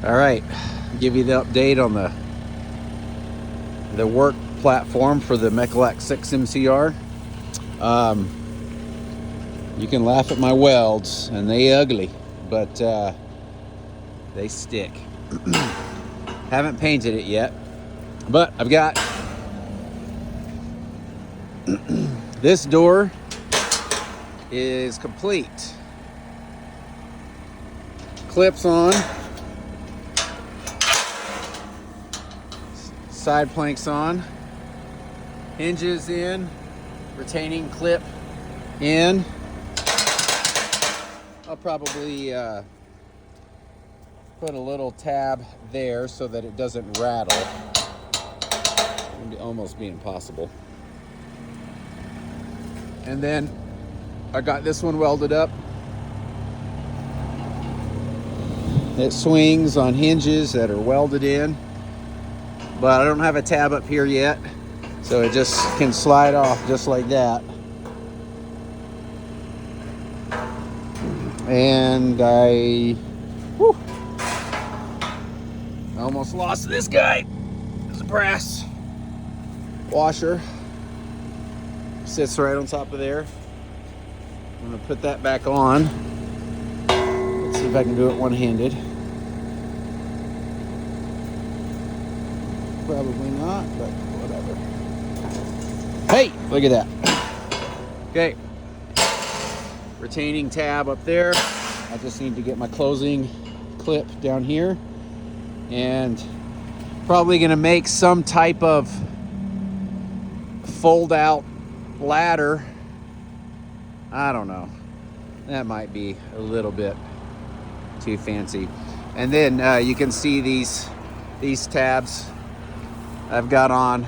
All right, give you the update on the work platform for the Mecalac 6 MCR. You can laugh at my welds, and they ugly, but they stick. Haven't painted it yet, but I've got this door is complete. Clips on, side planks on, hinges in, retaining clip in. I'll probably put a little tab there so that it doesn't rattle. It would almost be impossible. And then I got this one welded up. It swings on hinges that are welded in, but I don't have a tab up here yet, so it just can slide off just like that. And I almost lost this guy. There's a brass washer. Sits right on top of there. I'm gonna put that back on. Let's see if I can do it one-handed. Probably not, but whatever. Hey, look at that. Okay. Retaining tab up there. I just need to get my closing clip down here, and probably gonna make some type of fold out ladder. I don't know, that might be a little bit too fancy. And then you can see these tabs I've got on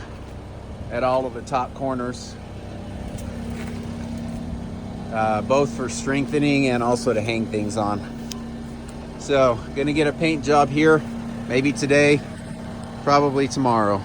at all of the top corners, both for strengthening and also to hang things on. So gonna get a paint job here, maybe today, probably tomorrow.